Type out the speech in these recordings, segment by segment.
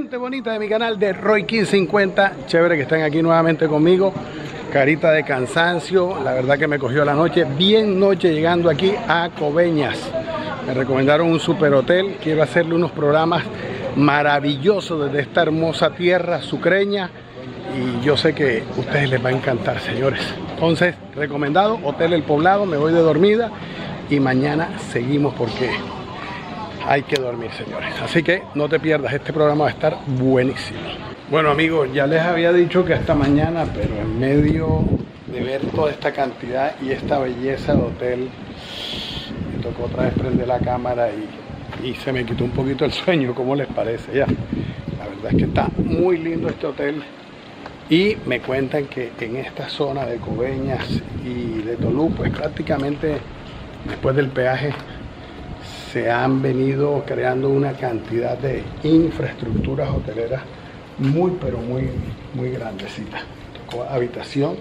Gente bonita de mi canal de Roy King 50, chévere que estén aquí nuevamente conmigo. Carita de cansancio, la verdad que me cogió la noche, bien noche llegando aquí a Coveñas. Me recomendaron un super hotel, quiero hacerle unos programas maravillosos desde esta hermosa tierra sucreña y yo sé que a ustedes les va a encantar, señores. Entonces, recomendado, Hotel El Poblado, me voy de dormida y mañana seguimos porque hay que dormir, señores. Así que no te pierdas, este programa va a estar buenísimo. Bueno, amigos, ya les había dicho que hasta mañana, pero en medio de ver toda esta cantidad y esta belleza de hotel, me tocó otra vez prender la cámara y se me quitó un poquito el sueño. ¿Cómo les parece? Ya, la verdad es que está muy lindo este hotel y me cuentan que en esta zona de Coveñas y de Tolú, pues prácticamente después del peaje se han venido creando una cantidad de infraestructuras hoteleras muy pero muy grandecita. Tocó habitación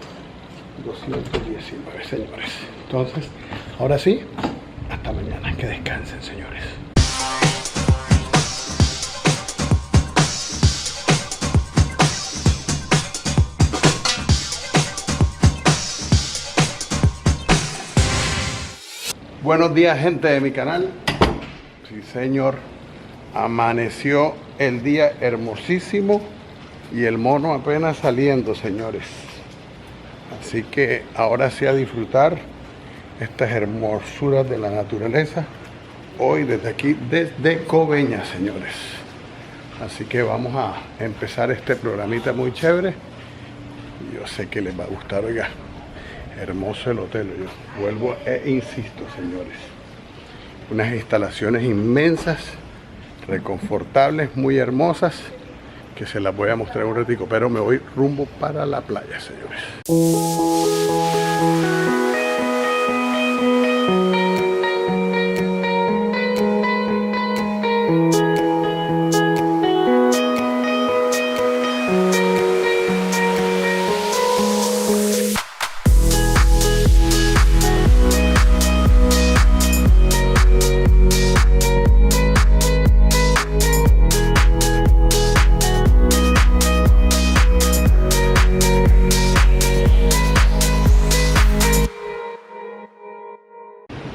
219, señores. Entonces, ahora sí, hasta mañana, que descansen, señores. Buenos días, gente de mi canal. Sí, señor, amaneció el día hermosísimo y el mono apenas saliendo, señores. Así que ahora sí a disfrutar estas hermosuras de la naturaleza hoy desde aquí, desde Coveñas, señores. Así que vamos a empezar este programita muy chévere. Yo sé que les va a gustar, oiga, hermoso el hotel. Yo vuelvo e insisto, señores, unas instalaciones inmensas, reconfortables, muy hermosas, que se las voy a mostrar un ratico, pero me voy rumbo para la playa, señores.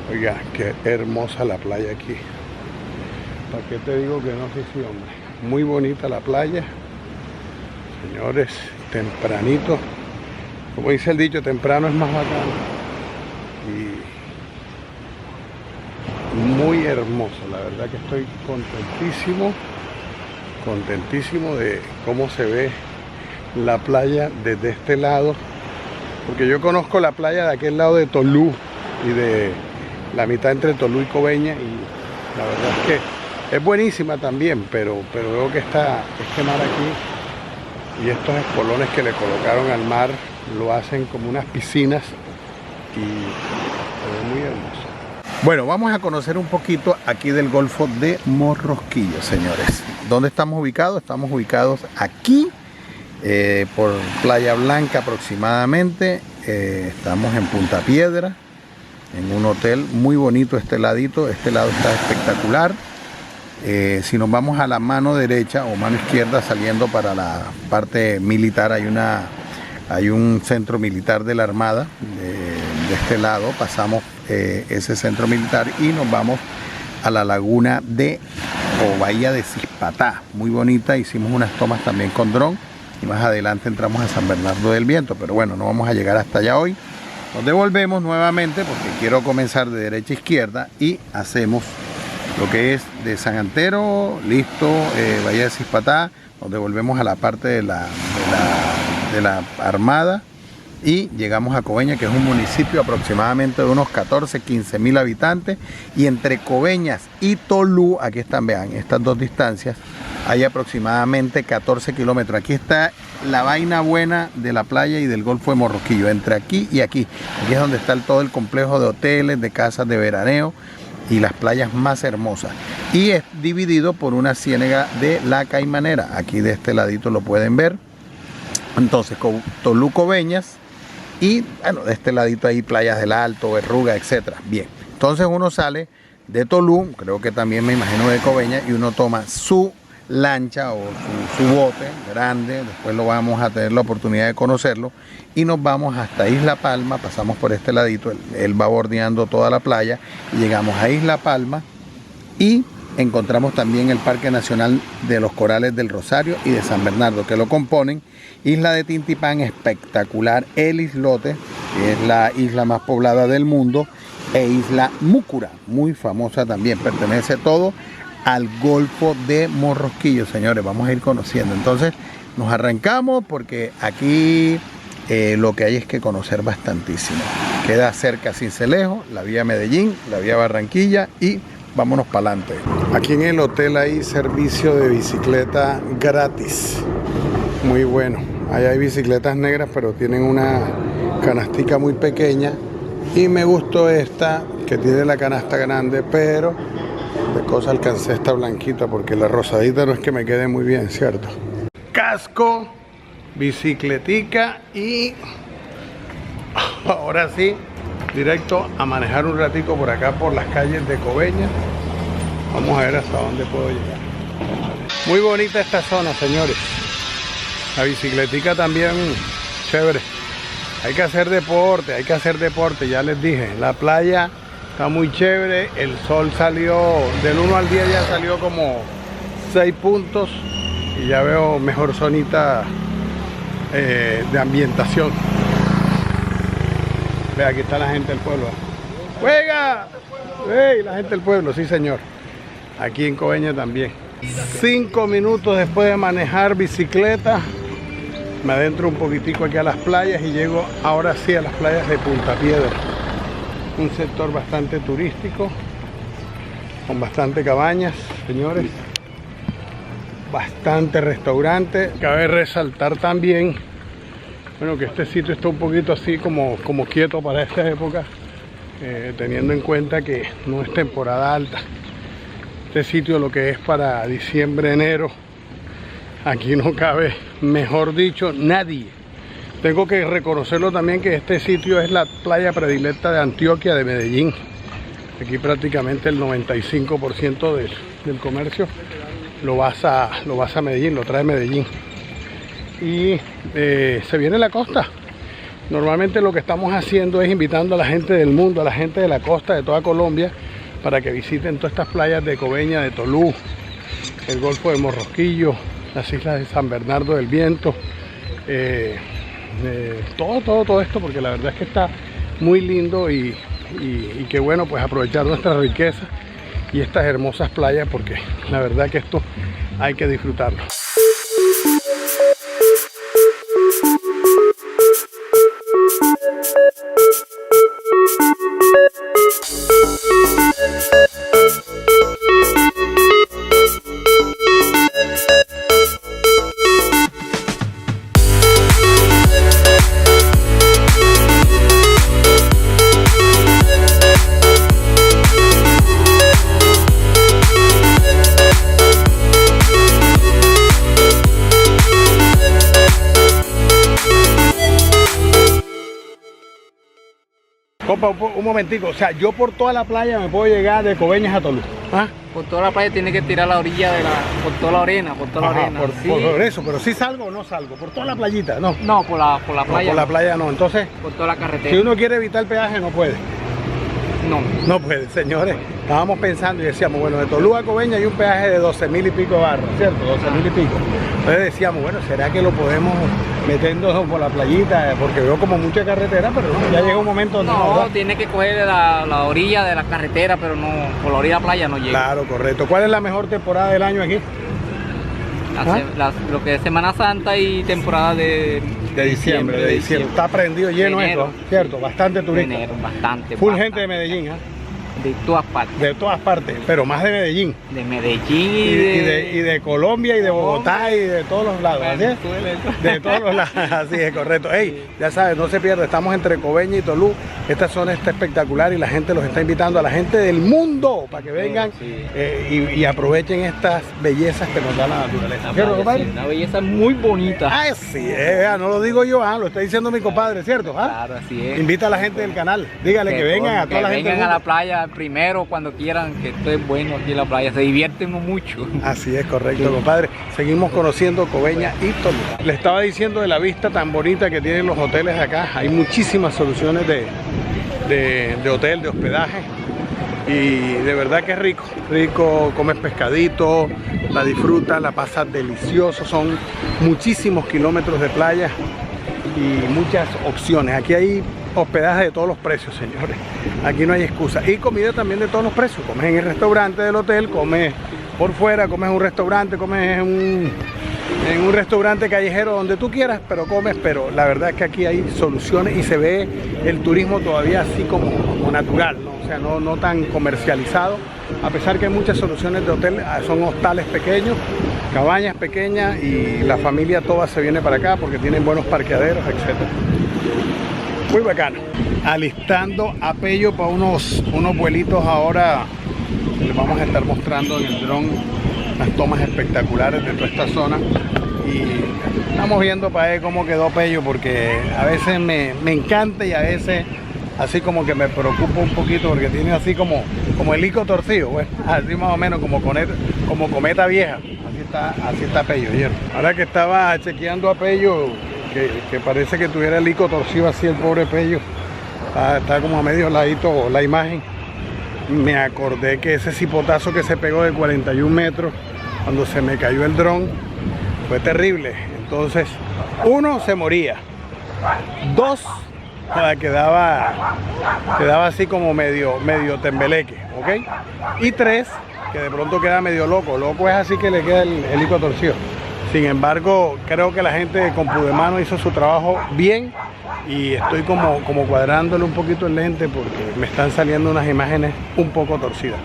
Oiga, qué hermosa la playa aquí. ¿Para qué te digo que no? Sí, hombre. Muy bonita la playa. Señores, tempranito. Como dice el dicho, temprano es más bacano. Y muy hermoso. La verdad que estoy contentísimo de cómo se ve la playa desde este lado. Porque yo conozco la playa de aquel lado de Tolú y de la mitad entre Tolú y Coveñas, y la verdad es que es buenísima también, pero veo que este mar aquí y estos espolones que le colocaron al mar lo hacen como unas piscinas y se ve muy hermoso. Bueno, vamos a conocer un poquito aquí del Golfo de Morrosquillo, señores. ¿Dónde estamos ubicados? Estamos ubicados aquí por Playa Blanca aproximadamente. Estamos en Punta Piedra, en un hotel muy bonito este ladito. Este lado está espectacular. Si nos vamos a la mano derecha o mano izquierda saliendo para la parte militar, hay un centro militar de la Armada. De este lado pasamos ese centro militar y nos vamos a la laguna o bahía de Cispatá, muy bonita. Hicimos unas tomas también con dron y más adelante entramos a San Bernardo del Viento, pero bueno, no vamos a llegar hasta allá hoy. Nos devolvemos nuevamente porque quiero comenzar de derecha a izquierda y hacemos lo que es de San Antero, listo, bahía de Cispatá. Nos devolvemos a la parte de la Armada y llegamos a Coveñas, que es un municipio aproximadamente de unos 14-15 mil habitantes, y entre Coveñas y Tolú, aquí están, vean, estas dos distancias, hay aproximadamente 14 kilómetros. Aquí está la vaina buena de la playa y del Golfo de Morrosquillo, entre aquí y aquí. Aquí es donde está todo el complejo de hoteles, de casas de veraneo y las playas más hermosas. Y es dividido por una ciénaga de la Caimanera. Aquí de este ladito lo pueden ver. Entonces, Tolú, Coveñas, y bueno, de este ladito ahí Playas del Alto, Berruga, etcétera. Bien, entonces uno sale de Tolú, creo que también me imagino de Coveñas, y uno toma su lancha o su bote grande. Después lo vamos a tener la oportunidad de conocerlo y nos vamos hasta Isla Palma, pasamos por este ladito, él va bordeando toda la playa y llegamos a Isla Palma y encontramos también el Parque Nacional de los Corales del Rosario y de San Bernardo, que lo componen. Isla de Tintipán, espectacular, el islote, que es la isla más poblada del mundo, e Isla Múcura, muy famosa también, pertenece todo al Golfo de Morrosquillo, señores. Vamos a ir conociendo. Entonces nos arrancamos porque aquí lo que hay es que conocer bastantísimo. Queda cerca Sincelejo, la vía Medellín, la vía Barranquilla y vámonos para adelante. Aquí en el hotel hay servicio de bicicleta gratis. Muy bueno. Ahí hay bicicletas negras, pero tienen una canastica muy pequeña. Y me gustó esta, que tiene la canasta grande, pero de cosa alcancé esta blanquita, porque la rosadita no es que me quede muy bien, ¿cierto? Casco, bicicletica y ahora sí, directo a manejar un ratico por acá, por las calles de Coveñas. Vamos a ver hasta dónde puedo llegar. Muy bonita esta zona, señores. La bicicletica también, chévere. Hay que hacer deporte, ya les dije. La playa está muy chévere, el sol salió, del 1 al 10 ya salió como 6 puntos. Y ya veo mejor zonita de ambientación. Ve, aquí está la gente del pueblo. ¡Juega! ¡Hey! La gente del pueblo, sí señor. Aquí en Coveñas también. 5 minutos después de manejar bicicleta, me adentro un poquitico aquí a las playas y llego ahora sí a las playas de Punta Piedra. Un sector bastante turístico, con bastante cabañas, señores. Bastante restaurante. Cabe resaltar también, bueno, que este sitio está un poquito así como quieto para esta época, teniendo en cuenta que no es temporada alta. Este sitio lo que es para diciembre, enero, aquí no cabe, mejor dicho, nadie. Tengo que reconocerlo también que este sitio es la playa predilecta de Antioquia, de Medellín. Aquí prácticamente el 95% del comercio lo vas a Medellín, lo trae Medellín. Y se viene la costa. Normalmente lo que estamos haciendo es invitando a la gente del mundo, a la gente de la costa de toda Colombia, para que visiten todas estas playas de Coveñas, de Tolú, el Golfo de Morrosquillo, las islas de San Bernardo del Viento, todo esto, porque la verdad es que está muy lindo y qué bueno pues aprovechar nuestra riqueza y estas hermosas playas, porque la verdad que esto hay que disfrutarlo. Compa, un momentico, o sea, yo por toda la playa me puedo llegar de Coveñas a Tolú. ¿Ah? Por toda la playa tiene que tirar la orilla por toda la arena, sí. Por eso, pero si salgo o no salgo, por toda la playita, no. No, por la playa. Por la playa no, entonces. Por toda la carretera. Si uno quiere evitar el peaje, no puede. No. No puede, señores. Estábamos pensando y decíamos, bueno, de Tolú a Coveñas hay un peaje de 12.000 y pico barras, ¿cierto? 12.000 y pico. Entonces decíamos, bueno, ¿será que lo podemos metiendo por la playita? Porque veo como mucha carretera, pero no, ya llega un momento donde no, tiene que coger la orilla de la carretera, pero no, por la orilla de la playa no llega. Claro, correcto. ¿Cuál es la mejor temporada del año aquí? Lo que es Semana Santa y temporada de diciembre. De diciembre. Está prendido lleno enero, esto, ¿cierto? Bastante turista. Enero, bastante. Full gente de Medellín, ¿ah? De todas partes. De todas partes, pero más de Medellín. De Medellín y de Colombia y de Bogotá y de todos los lados, ¿así? De todos los lados, así es, correcto. Hey, ya sabes, no se pierda, estamos entre Coveñas y Tolú. Esta zona está espectacular y la gente los está invitando, a la gente del mundo, para que vengan y aprovechen estas bellezas que nos da la naturaleza. Una belleza muy bonita. Ah, sí, no lo digo yo, lo está diciendo mi compadre, ¿cierto? Claro, así es. Invita a la gente del canal, dígale que vengan a toda la gente. Que vengan a la playa playa primero cuando quieran, que esto es bueno aquí en la playa, se divierte uno mucho. Así es, correcto, compadre. Seguimos conociendo Coveñas y Tolú. Le estaba diciendo de la vista tan bonita que tienen los hoteles de acá. Hay muchísimas soluciones de hotel, de hospedaje. Y de verdad que es rico. Rico, comes pescadito, la disfrutas, la pasas delicioso. Son muchísimos kilómetros de playa y muchas opciones. Aquí hay hospedaje de todos los precios, señores. Aquí no hay excusa. Y comida también de todos los precios. Comes en el restaurante del hotel, comes por fuera, comes en un restaurante, comes en un restaurante callejero, donde tú quieras, pero comes. Pero la verdad es que aquí hay soluciones y se ve el turismo todavía así como natural, ¿no? O sea, no tan comercializado, a pesar que hay muchas soluciones de hotel. Son hostales pequeños, cabañas pequeñas, y la familia toda se viene para acá porque tienen buenos parqueaderos, etc. Muy bacano. Alistando a Pello para unos vuelitos ahora. Les vamos a estar mostrando en el dron las tomas espectaculares de toda esta zona. Y estamos viendo para ver cómo quedó Pello, porque a veces me encanta y a veces así como que me preocupa un poquito, porque tiene así como el ico torcido. Bueno, así más o menos como cometa vieja. Así está Pello, ¿vieron? Ahora que estaba chequeando a Pello, que parece que tuviera el ico torcido así, el pobre Pello. Está como a medio ladito la imagen. Me acordé que ese cipotazo que se pegó de 41 metros cuando se me cayó el dron fue terrible. Entonces, uno, se moría. Dos, quedaba así como medio tembeleque, ¿ok? Y tres, que de pronto queda medio loco. Loco es así que le queda el ico torcido. Sin embargo, creo que la gente de Compudemano hizo su trabajo bien, y estoy como cuadrándole un poquito el lente porque me están saliendo unas imágenes un poco torcidas.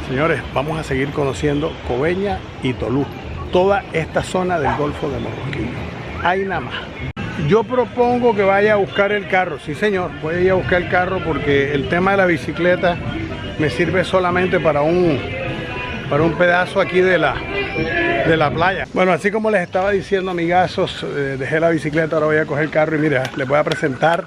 Señores, vamos a seguir conociendo Coveñas y Tolú, toda esta zona del Golfo de Morrosquillo. Ahí nada más. Yo propongo que vaya a buscar el carro. Sí, señor, voy a ir a buscar el carro porque el tema de la bicicleta me sirve solamente para un pedazo aquí de la playa. Bueno, así como les estaba diciendo, amigazos, dejé la bicicleta, ahora voy a coger el carro y mira, les voy a presentar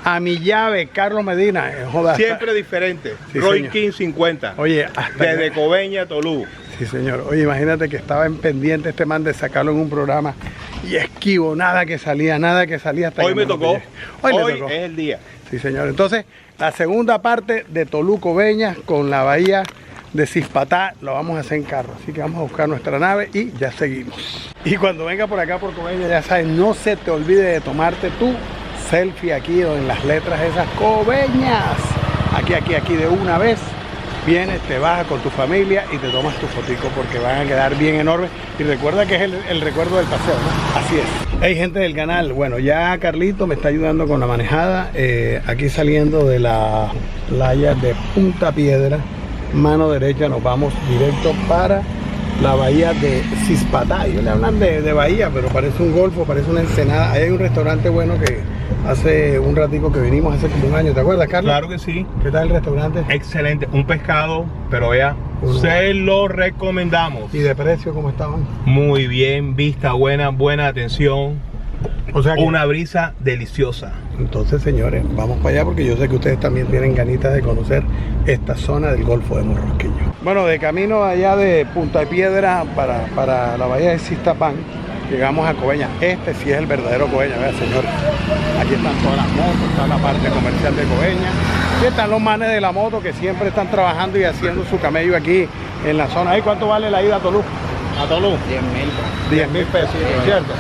a mi llave, Carlos Medina. Joda, siempre diferente. Sí, Roy señor. King 50. Oye, desde Coveñas a Tolú. Sí, señor. Oye, imagínate que estaba en pendiente este man de sacarlo en un programa y esquivo, nada que salía hasta hoy que me tocó. Hoy me tocó. Es el día. Sí, señor. Entonces, la segunda parte de Tolú Coveñas con la bahía de Cispatá lo vamos a hacer en carro, así que vamos a buscar nuestra nave y ya seguimos. Y cuando venga por acá por Coveñas, ya sabes, no se te olvide de tomarte tu selfie aquí en las letras esas Coveñas, aquí de una vez. Vienes, te bajas con tu familia y te tomas tu fotico porque van a quedar bien enormes. Y recuerda que es el recuerdo del paseo, ¿no? Así es. Hey, gente del canal, bueno, ya Carlito me está ayudando con la manejada. Aquí saliendo de la playa de Punta Piedra, mano derecha nos vamos directo para la bahía de Cispatá. Ellos le hablan de bahía, pero parece un golfo, parece una ensenada. Ahí hay un restaurante bueno que hace un ratico que vinimos, hace como un año. ¿Te acuerdas, Carlos? Claro que sí. ¿Qué tal el restaurante? Excelente, un pescado, pero vea, se lo recomendamos. ¿Y de precio cómo estaban? Muy bien, vista buena, buena atención. O sea que una brisa deliciosa. Entonces, señores, vamos para allá porque yo sé que ustedes también tienen ganitas de conocer esta zona del Golfo de Morrosquillo. Bueno, de camino allá de Punta Piedra para la bahía de Cistapán, llegamos a Coveñas. Este sí es el verdadero Coveñas, vean, señores. Aquí están todas las motos, está la parte comercial de Coveñas. Aquí están los manes de la moto que siempre están trabajando y haciendo su camello aquí en la zona. ¿Y cuánto vale la ida a Tolú? A Tolú. 10.000 pesos, ¿cierto?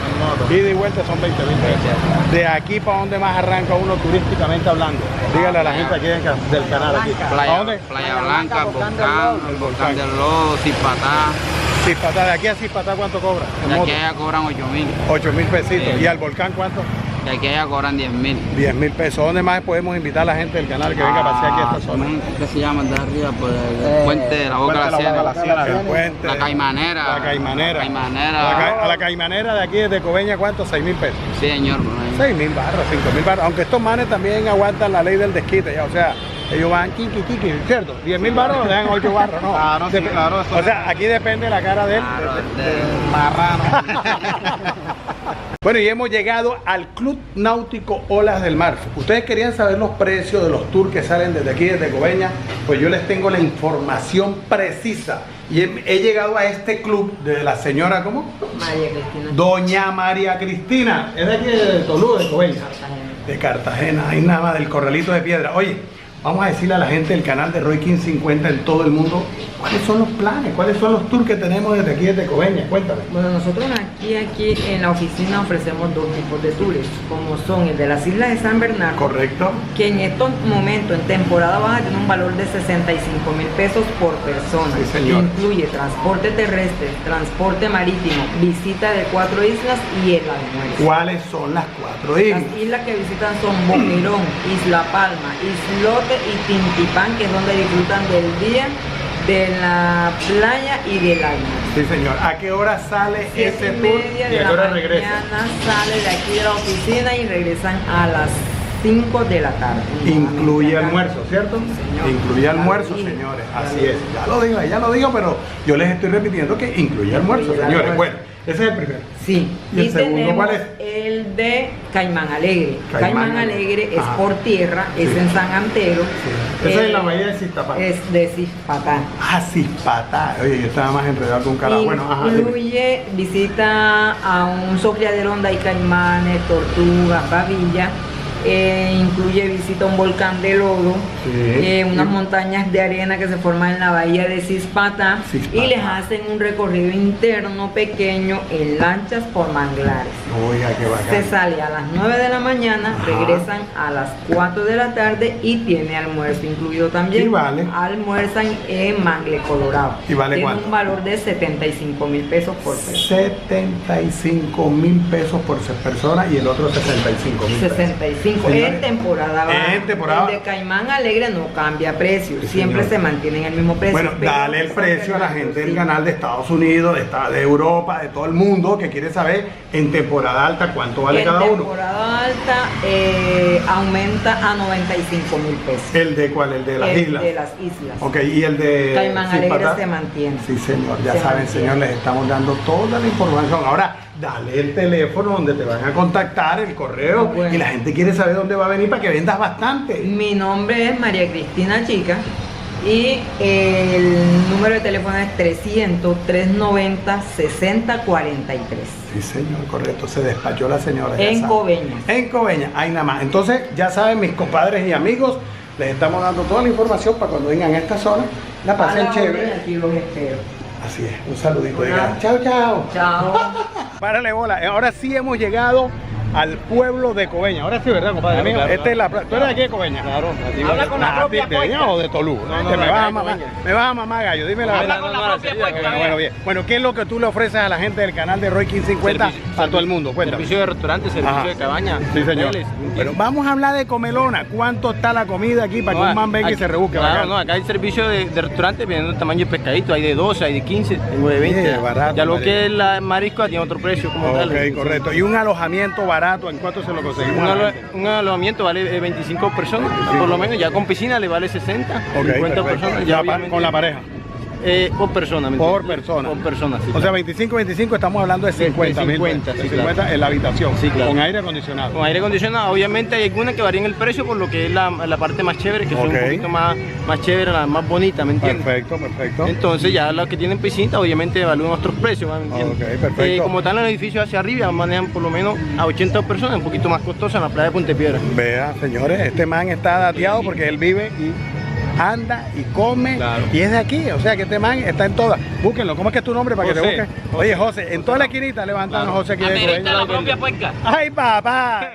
Ida y vuelta son 20.000 pesos. De aquí para donde más arranca uno turísticamente hablando. Dígale a la gente aquí del canal. Aquí. Playa Blanca, el volcán del Lodo, Cispatá. Cispatá, de aquí a Cispatá, ¿cuánto cobra? De aquí allá cobran 8.000. 8.000 pesitos. Sí. ¿Y al volcán cuánto? De aquí allá cobran 10.000. 10.000 pesos. ¿Dónde más podemos invitar a la gente del canal que venga a pasear aquí a esta zona? ¿Qué se llama de arriba? Pues el puente de la Boca de la Sierra. El puente. La Caimanera. La Caimanera. La Caimanera. A la Caimanera de aquí desde Coveñas, ¿cuánto? 6.000 pesos. Sí, señor. 6.000 barras, 5.000 barras. Aunque estos manes también aguantan la ley del desquite, ya, o sea, ellos van kiki, ¿cierto? 10.000 barras nos dejan 8 barras, ¿no? Claro, sí, claro. O sea, aquí depende la cara de él. Claro, del marrano. Bueno, y hemos llegado al Club Náutico Olas del Mar. Ustedes querían saber los precios de los tours que salen desde aquí, desde Coveñas. Pues yo les tengo la información precisa. Y he llegado a este club de la señora, ¿cómo? María Cristina. Doña María Cristina. Es de aquí de Tolú, de Coveñas. De Cartagena, ahí nada más, del Corralito de Piedra. Oye, vamos a decirle a la gente del canal de Roy King 50 en todo el mundo cuáles son los planes, cuáles son los tours que tenemos desde aquí, desde Coveñas. Cuéntame. Bueno, nosotros aquí en la oficina ofrecemos dos tipos de tours, como son el de las Islas de San Bernardo, Correcto. que en estos momentos, en temporada baja, tiene un valor de 65.000 pesos por persona. Sí, señor. Incluye transporte terrestre, transporte marítimo, visita de 4 islas y el almuerzo. ¿Cuáles son las 4 islas? Las islas que visitan son Boquerón, Isla Palma, Islote y Tintipán, que es donde disfrutan del día, de la playa y del almuerzo. Sí, señor. ¿A qué hora sale ese tour 7:30 y de a la qué hora regresa? mañana sale de aquí de la oficina y regresan a las 5 de la tarde. Incluye almuerzo, ¿cierto? Señor. Incluye almuerzo, Sí. señores. Así es. Ya lo digo, pero yo les estoy repitiendo que incluye almuerzo, Incluye señores. almuerzo. Bueno, ese es el primero. Sí. ¿Y el segundo tenemos cuál es? el de Caimán Alegre. Caimán Caimán Alegre es Ajá. por tierra, es Sí. en San Antero. Esa es en la bahía de Cistapán. Es de Cispatán. Ah, Cispatá. Oye, yo estaba más enredado con un carajo. Bueno, ajá. dime. Incluye visita a un sofriadero donde hay caimanes, tortugas, babillas. Incluye visita a un volcán de lodo, Sí. unas montañas de arena que se forman en la bahía de Cispatá, Cispatá. y les hacen un recorrido interno pequeño en lanchas por manglares. Oiga, qué Se bacán. sale a las 9 de la mañana, Ajá. regresan a las 4 de la tarde y tiene almuerzo incluido también. ¿Y vale? Almuerzan en Mangle, Colorado. ¿Y vale tiene cuánto? un valor de 75.000 pesos por persona. 75.000 pesos por persona y el otro 65.000 pesos. 65 Señores, en temporada baja. en temporada El de Caimán Alegre no cambia precio, Sí, siempre señor. se mantiene en el mismo precio. Bueno, pero dale el San precio a la Bernardo, gente del sí. canal de Estados Unidos, de Europa, de todo el mundo que quiere saber en temporada alta cuánto vale cada En uno. temporada alta aumenta a 95.000 pesos. ¿El de cuál? ¿El de las El islas? de las islas. Ok, y el de Caimán Alegre Cispatá? se mantiene. Sí, señor, ya Se saben, mantiene. señor, les estamos dando toda la información. Ahora, dale el teléfono donde te van a contactar, el correo, Bueno. y la gente quiere saber dónde va a venir para que vendas bastante. Mi nombre es María Cristina Chica y el número de teléfono es 300-390-6043. Sí, señor, correcto, se despachó la señora. ya En saben. Coveñas. En Coveñas, ahí nada más. Entonces, ya saben, mis compadres y amigos, les estamos dando toda la información para cuando vengan a esta zona, la pasen A la chévere. orden, aquí los espero. Así es, un saludito. Hola. Digan, chao, chao. Chao. Párale bola. Ahora sí hemos llegado al pueblo de Coveñas. Ahora sí, ¿verdad, compadre? Claro, amigo? claro, Esta es la plaza. ¿Tú eres de aquí de Coveñas? Claro, Habla con la propia ¿De Coveñas o de Tolú? No, Que no, me de acá vas a de mamar, Coveñas. me vas a mamar gallo. Dime la Habla verdad. con la propia puerta. Bueno, bien. Bueno, ¿qué es lo que tú le ofreces a la gente del canal de Roy King 50 a todo el mundo? Cuéntame. Servicio de restaurante, servicio Ajá. de cabaña. Sí, señor. hoteles, Pero vamos a hablar de comelona. ¿Cuánto está la comida aquí para que un man venga y aquí- se rebusque? Claro, bacán? no, acá hay servicio de restaurante dependiendo del tamaño de pescadito. Hay de 12, hay de 15, tengo de 20. Oye, barato, ya lo marico. que es la marisco tiene otro precio como tal. Ok, correcto. ¿Y un alojamiento barato? ¿En cuánto se lo conseguimos? a la gente? Un alojamiento vale 25 personas, por lo menos. Ya con piscina le vale 60, Ok, 50 perfecto. personas. La Ya pa- obviamente- con la pareja. Por persona, ¿me Por entiendes? persona. Por persona, sí. O sea, 25 estamos hablando de 50 mil. 50, sí, 50 en la habitación. Sí, claro. Con aire acondicionado. Con aire acondicionado, obviamente hay algunas que varían el precio por lo que es la parte más chévere, que son Ok. un poquito más chévere, la más bonita, ¿me entiendes? Perfecto, perfecto. Entonces ya los que tienen piscina obviamente evalúan nuestros precios, ¿me entiendes? Ok, perfecto. Como están en el edificio hacia arriba, manejan por lo menos a 80 personas, un poquito más costosa en la playa de Pontepiedra. Vea, señores, este man está dateado porque él vive y anda y come Claro. y es de aquí, o sea que este man está en todas. Búsquenlo, ¿cómo es que es tu nombre para que te José. busquen? Oye, José, en toda la esquinita levantanos Claro. José aquí de Coveñas. la propia puerca. ¡Ay, papá!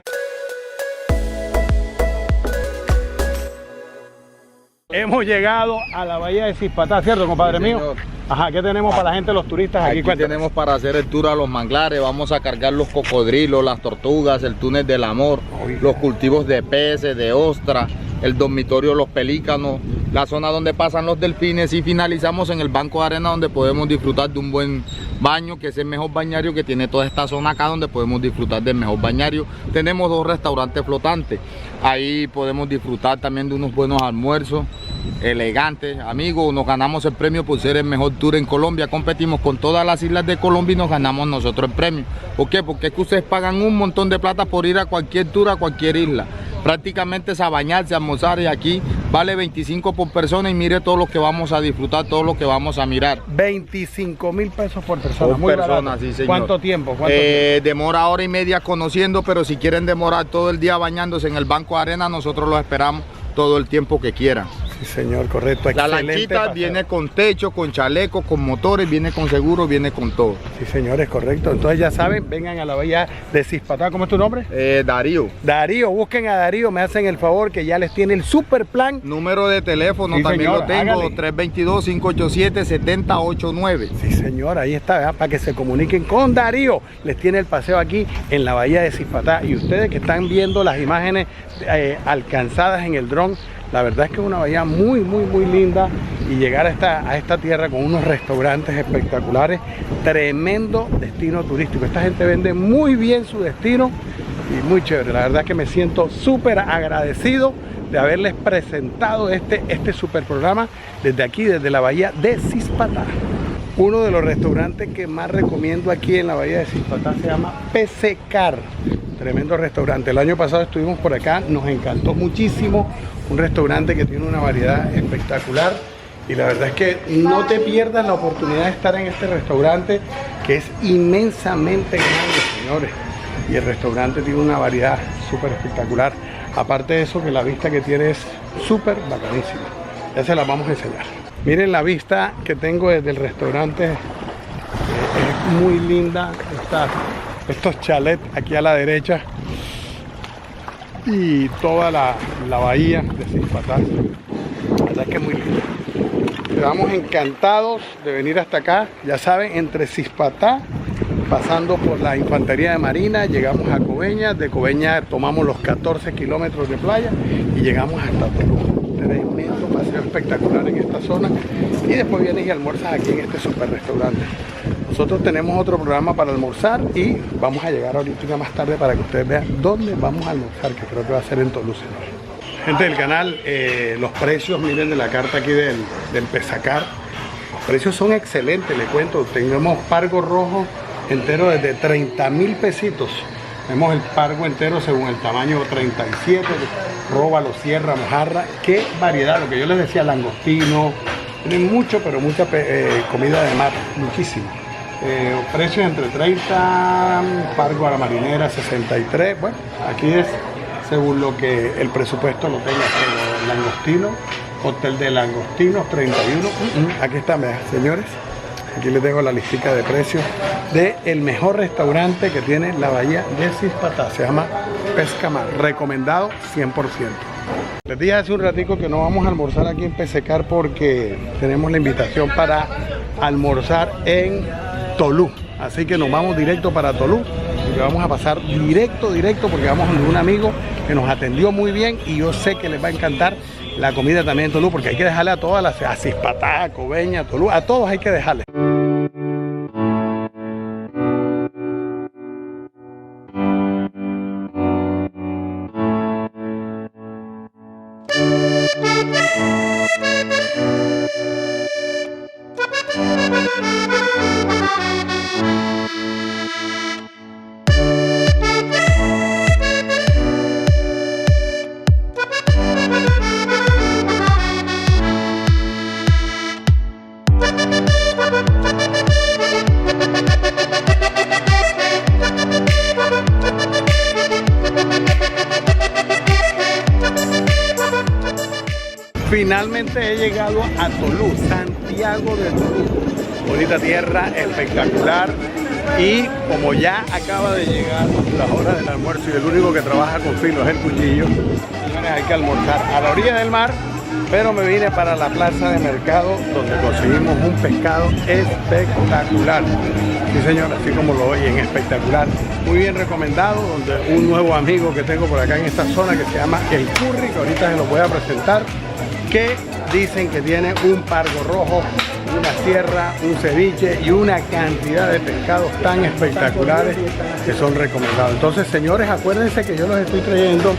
Hemos llegado a la bahía de Cispatá, ¿cierto, compadre Sí, mío? señor. Ajá, ¿qué tenemos para la gente, los turistas aquí? Aquí Cuéntame. tenemos para hacer el tour a los manglares, vamos a cargar los cocodrilos, las tortugas, el túnel del amor, Oiga. los cultivos de peces, de ostras, el dormitorio Los Pelícanos, la zona donde pasan los delfines y finalizamos en el banco de arena donde podemos disfrutar de un buen Baño, que es el mejor bañario que tiene toda esta zona acá, donde podemos disfrutar del mejor bañario. Tenemos 2 restaurantes flotantes, ahí podemos disfrutar también de unos buenos almuerzos elegantes. Amigos, nos ganamos el premio por ser el mejor tour en Colombia. Competimos con todas las islas de Colombia y nos ganamos nosotros el premio. ¿Por qué? Porque es que ustedes pagan un montón de plata por ir a cualquier tour, a cualquier isla. Prácticamente es a bañarse, a almorzar, y aquí vale 25 por persona, y mire todo lo que vamos a disfrutar, todo lo que vamos a mirar. 25.000 pesos por persona. Por muy persona, barato. sí, señor. ¿Cuánto tiempo? Demora hora y media conociendo, pero si quieren demorar todo el día bañándose en el banco de arena, nosotros los esperamos todo el tiempo que quieran. Sí, señor, correcto. La Excelente lanchita paseo. viene con techo, con chaleco, con motores, viene con seguro, viene con todo. Sí, señores, correcto. Entonces ya saben, vengan a la bahía de Cispatá. ¿Cómo es tu nombre? Darío. Darío, busquen a Darío, me hacen el favor que ya les tiene el super plan. Número de teléfono Sí, también señor, lo tengo, hágale. 322-587-7089. Sí, señor, ahí está, ¿verdad? Para que se comuniquen con Darío. Les tiene el paseo aquí en la bahía de Cispatá. Y ustedes que están viendo las imágenes alcanzadas en el dron, la verdad es que es una bahía muy, muy, muy linda, y llegar a esta tierra con unos restaurantes espectaculares, tremendo destino turístico. Esta gente vende muy bien su destino y muy chévere. La verdad es que me siento súper agradecido de haberles presentado este super programa desde aquí, desde la bahía de Cispatá. Uno de los restaurantes que más recomiendo aquí en la bahía de Cispatá se llama Pescar. Tremendo restaurante. El año pasado estuvimos por acá, nos encantó muchísimo. Un restaurante que tiene una variedad espectacular, y la verdad es que no te pierdas la oportunidad de estar en este restaurante, que es inmensamente grande, señores. Y el restaurante tiene una variedad súper espectacular. Aparte de eso, que la vista que tiene es súper bacanísima. Ya se la vamos a enseñar. Miren la vista que tengo desde el restaurante, es muy linda. Estos chalets aquí a la derecha, y toda la bahía de Cispatá. La verdad es que es muy lindo. Quedamos encantados de venir hasta acá. Ya saben, entre Cispatá, pasando por la Infantería de Marina, llegamos a Coveñas. De Coveñas tomamos los 14 kilómetros de playa y llegamos hasta Tolú. Tremendo paseo espectacular en esta zona. Y después vienes y almuerzas aquí en este super restaurante. Nosotros tenemos otro programa para almorzar y vamos a llegar ahorita más tarde para que ustedes vean dónde vamos a almorzar, que creo que va a ser en Tolú, señor. Gente del canal, los precios, miren de la carta aquí del Pescar. Los precios son excelentes, les cuento. Tenemos pargo rojo entero desde 30.000 pesitos. Tenemos el pargo entero según el tamaño 37, róbalo, sierra, mojarra. Qué variedad, lo que yo les decía, langostino. Tienen mucho, pero mucha comida de mar, muchísimo. Precios entre 30, pargo a la marinera 63. Bueno, aquí es según lo que el presupuesto lo tenga. El langostino, hotel de langostinos 31. Aquí está, señores. Aquí les dejo la listica de precios del mejor restaurante que tiene la bahía de Cispatá. Se llama Pescamar. Recomendado 100%. Les dije hace un ratico que no vamos a almorzar aquí en Pescar porque tenemos la invitación para almorzar en Tolú. Así que nos vamos directo para Tolú y vamos a pasar directo porque vamos a un amigo que nos atendió muy bien, y yo sé que les va a encantar la comida también en Tolú, porque hay que dejarle a todas las, a Cispatá, a Coveñas, a Tolú, a todos hay que dejarle. Finalmente he llegado a Tolú, Santiago de Tolú. Bonita tierra, espectacular. Y como ya acaba de llegar la hora del almuerzo y el único que trabaja con filo es el cuchillo, señores, hay que almorzar a la orilla del mar, pero me vine para la plaza de mercado donde conseguimos un pescado espectacular. Sí, señor, así como lo oyen, espectacular. Muy bien recomendado, donde un nuevo amigo que tengo por acá en esta zona que se llama El Curry, que ahorita se los voy a presentar, que dicen que tiene un pargo rojo, una sierra, un ceviche y una cantidad de pescados tan espectaculares que son recomendados. Entonces, señores, acuérdense que yo los estoy trayendo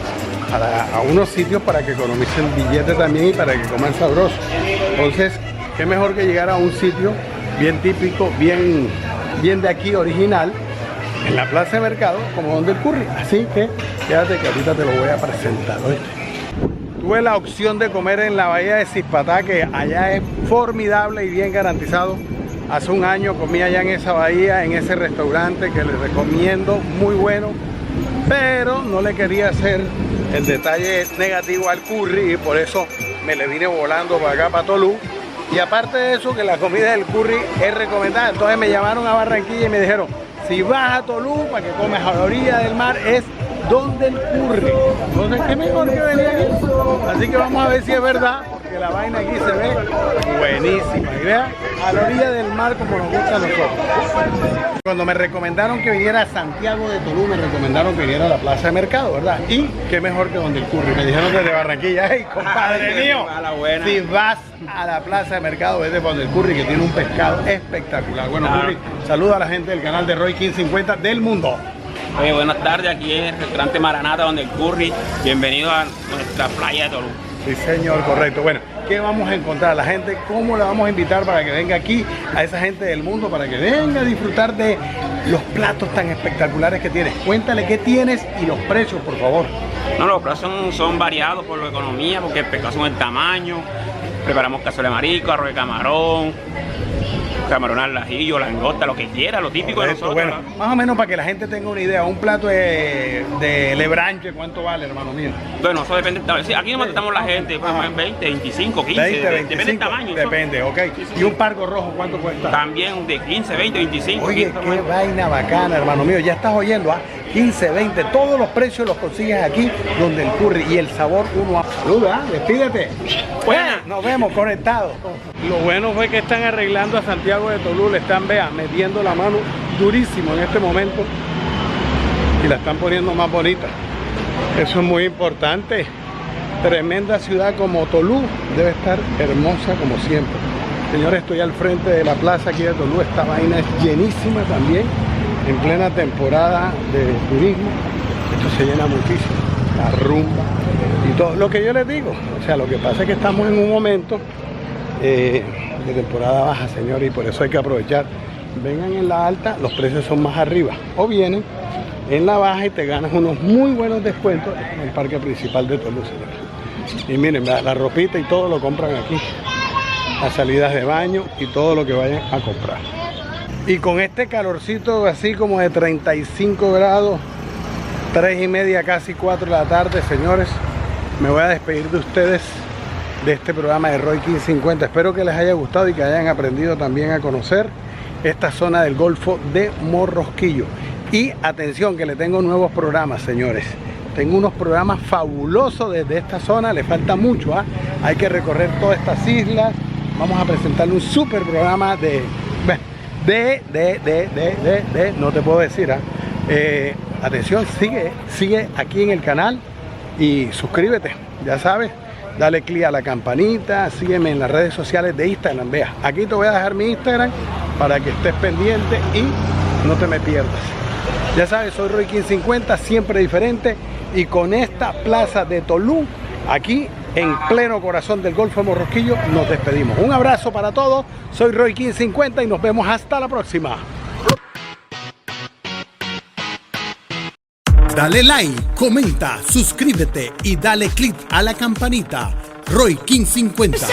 a unos sitios para que economicen billetes también y para que coman sabroso. Entonces, qué mejor que llegar a un sitio bien típico, bien de aquí, original, en la plaza de mercado, como donde el curry. Así que quédate que ahorita te lo voy a presentar, ¿oíste? Tuve la opción de comer en la bahía de Cispatá, que allá es formidable y bien garantizado. Hace un año comí allá en esa bahía, en ese restaurante que les recomiendo, muy bueno, pero no le quería hacer el detalle negativo al curry y por eso me le vine volando para acá, para Tolú. Y aparte de eso, que la comida del curry es recomendada. Entonces me llamaron a Barranquilla y me dijeron, si vas a Tolú para que comes a la orilla del mar, es donde el curry. Entonces, qué mejor que venir aquí. Así que vamos a ver si es verdad, porque la vaina aquí se ve buenísima. Y vean, a la orilla del mar como nos gusta a nosotros. Cuando me recomendaron que viniera a Santiago de Tolú, me recomendaron que viniera a la plaza de mercado, ¿verdad? Y qué mejor que donde el curry. Me dijeron desde Barranquilla, hey, compadre mío, si vas a la plaza de mercado, vete por donde el curry, que tiene un pescado espectacular. Bueno, curry, saluda a la gente del canal de Roy 1550 del mundo. Oye, buenas tardes, aquí en el restaurante Maranata, donde el curry. Bienvenido a nuestra playa de Tolú. Sí, señor, correcto. Bueno, ¿qué vamos a encontrar a la gente? ¿Cómo la vamos a invitar para que venga aquí a esa gente del mundo, para que venga a disfrutar de los platos tan espectaculares que tienes? Cuéntale qué tienes y los precios, por favor. No, los precios son variados por la economía, porque el pescado son el tamaño. Preparamos cazuela de marisco, arroz de camarón, camarón al ajillo, langosta, lo que quiera, lo típico de nosotros. Bueno, más o menos para que la gente tenga una idea, un plato de lebranche, ¿cuánto vale, hermano mío? Bueno, eso depende. Sí, aquí nos matamos la gente, pues, 20, 25, 15, 20, 25, depende del tamaño. Depende, ok. ¿Y un pargo rojo cuánto cuesta? También de 15, 20, 25. Oye, 15, qué vaina bacana, hermano mío. Ya estás oyendo, ¿ah? 15, 20, todos los precios los consigues aquí, donde el curry y el sabor uno. Saluda, despídete. Buena. Nos vemos conectados. Lo bueno fue que están arreglando a Santiago de Tolú, le están, metiendo la mano durísimo en este momento y la están poniendo más bonita. Eso es muy importante. Tremenda ciudad como Tolú debe estar hermosa como siempre. Señores, estoy al frente de la plaza aquí de Tolú. Esta vaina es llenísima también, en plena temporada de turismo. Esto se llena muchísimo, la rumba y todo lo que yo les digo. O sea, lo que pasa es que estamos en un momento de temporada baja, señores, y por eso hay que aprovechar. Vengan en la alta, los precios son más arriba, o vienen en la baja y te ganas unos muy buenos descuentos en el parque principal de Tolú, señores. Y miren, la ropita y todo lo compran aquí, las salidas de baño y todo lo que vayan a comprar. Y con este calorcito así como de 35 grados, 3:30, casi 4 de la tarde, señores, me voy a despedir de ustedes de este programa de Roy 1550. Espero que les haya gustado y que hayan aprendido también a conocer esta zona del Golfo de Morrosquillo. Y atención, que le tengo nuevos programas, señores. Tengo unos programas fabulosos desde esta zona, le falta mucho, ¿ah? Hay que recorrer todas estas islas. Vamos a presentarle un super programa no te puedo decir, ¿ah? Atención, sigue aquí en el canal y suscríbete, ya sabes. Dale clic a la campanita, sígueme en las redes sociales de Instagram. Vea, aquí te voy a dejar mi Instagram para que estés pendiente y no te me pierdas. Ya sabes, soy Roy 1550, siempre diferente. Y con esta plaza de Tolú, aquí en pleno corazón del Golfo de Morrosquillo, nos despedimos. Un abrazo para todos, soy Roy 1550 y nos vemos hasta la próxima. Dale like, comenta, suscríbete y dale click a la campanita. Roy 1550.